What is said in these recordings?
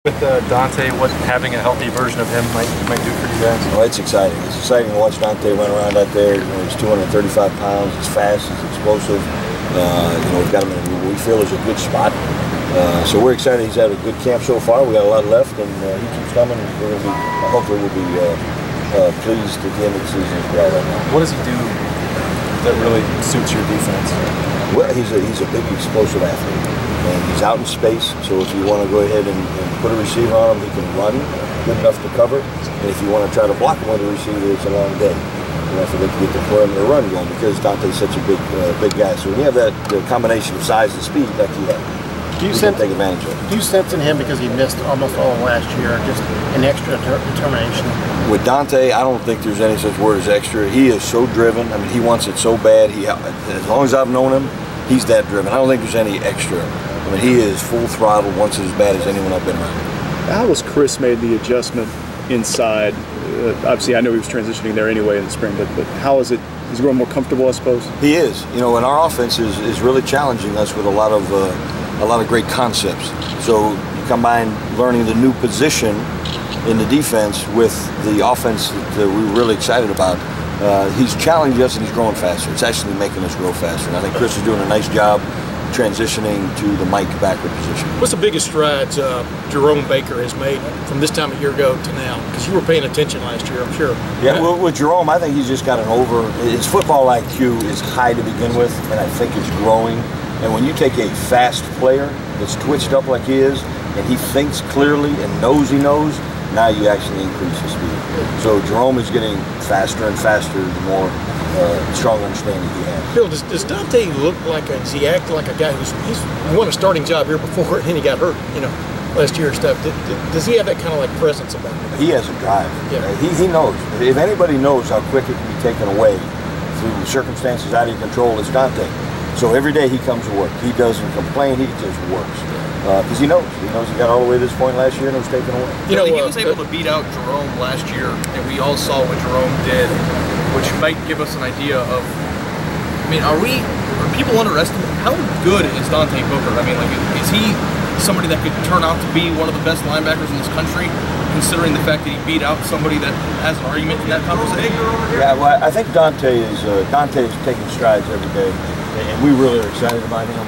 With Dante, what having a healthy version of him might do for you guys? Well, it's exciting. It's exciting to watch Dante run around out there. You know, he's 235 pounds. He's fast. He's explosive. We've got him in what we feel is a good spot. So we're excited. He's had a good camp so far. We got a lot left, and he keeps coming. Hopefully, we'll be pleased at the end of the season as well. What does he do that really suits your defense? Well, he's a big, explosive athlete. And he's out in space, so if you want to go ahead and put a receiver on him, he can run good enough to cover. And if you want to try to block him with a receiver, it's a long day. You have to get the perimeter run going because Dante's such a big guy. So when you have that combination of size and speed like he had, you can take advantage of it. Do you sense in him, because he missed almost all of last year, just an extra determination? With Dante, I don't think there's any such word as extra. He is so driven. I mean, he wants it so bad. As long as I've known him, he's that driven. I don't think there's any extra. I mean, he is full throttle, wants it as bad as anyone I've been around. How has Chris made the adjustment inside? Obviously, I know he was transitioning there anyway in the spring, but how is it? Is he growing more comfortable, I suppose? He is. You know, and our offense is really challenging us with a lot of great concepts. So you combine learning the new position in the defense with the offense that we're really excited about. He's challenging us and he's growing faster. It's actually making us grow faster. And I think Chris is doing a nice job transitioning to the Mike backer position. What's the biggest strides Jerome Baker has made from this time a year ago to now? Because you were paying attention last year, I'm sure. Yeah, well, with Jerome, I think he's just got his football IQ is high to begin with, and I think it's growing. And when you take a fast player that's twitched up like he is, and he thinks clearly and knows he knows, now you actually increase his speed. So Jerome is getting faster and faster the more strong understanding he has. Bill, does Dante look like does he act like a guy he's won a starting job here before and then he got hurt, last year and stuff? Does he have that kind of like presence about him? He has a drive. Yeah. He knows. If anybody knows how quick it can be taken away through circumstances out of your control, it's Dante. So every day he comes to work. He doesn't complain, he just works. Because he knows he got all the way to this point last year and it was taken away. He was able to beat out Jerome last year, and we all saw what Jerome did, which might give us an idea of, are people underestimating how good is Dante Booker? Is he somebody that could turn out to be one of the best linebackers in this country, considering the fact that he beat out somebody that has an argument in that conversation? Yeah, well, I think Dante is taking strides every day, and we really are excited about him.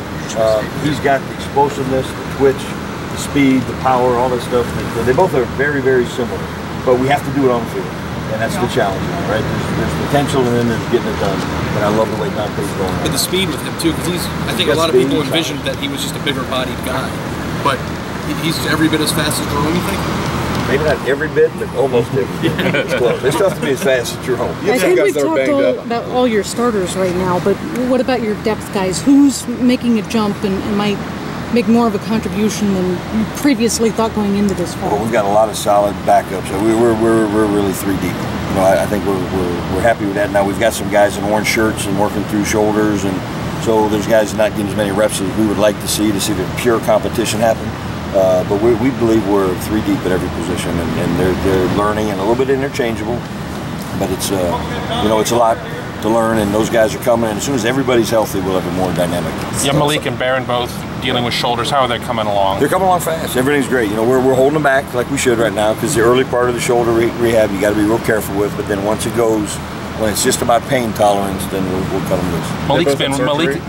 He's got the explosiveness, the twitch, the speed, the power, all that stuff. They both are very, very similar, but we have to do it on the field, and that's the challenge, right? There's potential, and then there's getting it done. And I love the way Dante's going. And the speed with him too, because I think a lot of people envisioned that he was just a bigger-bodied guy, but he's every bit as fast as Jerome. You think? Maybe not every bit, but almost every bit. It's close. It's tough to be as fast as Jerome. I think we've talked about all your starters right now, but what about your depth guys? Who's making a jump and might make more of a contribution than you previously thought going into this fall? Well, we've got a lot of solid backups. We're really three deep. I think we're happy with that. Now we've got some guys in orange shirts and working through shoulders, and so there's guys not getting as many reps as we would like to see the pure competition happen. But we believe we're three deep at every position, and they're learning and a little bit interchangeable. But it's it's a lot to learn, and those guys are coming. And as soon as everybody's healthy, we'll have a more dynamic. Yeah, Malik and Barron both dealing with shoulders. How are they coming along? They're coming along fast. Everything's great. We're holding them back like we should right now because the early part of the shoulder rehab you got to be real careful with. But then once it goes, when it's just about pain tolerance, then we'll cut them loose. Malik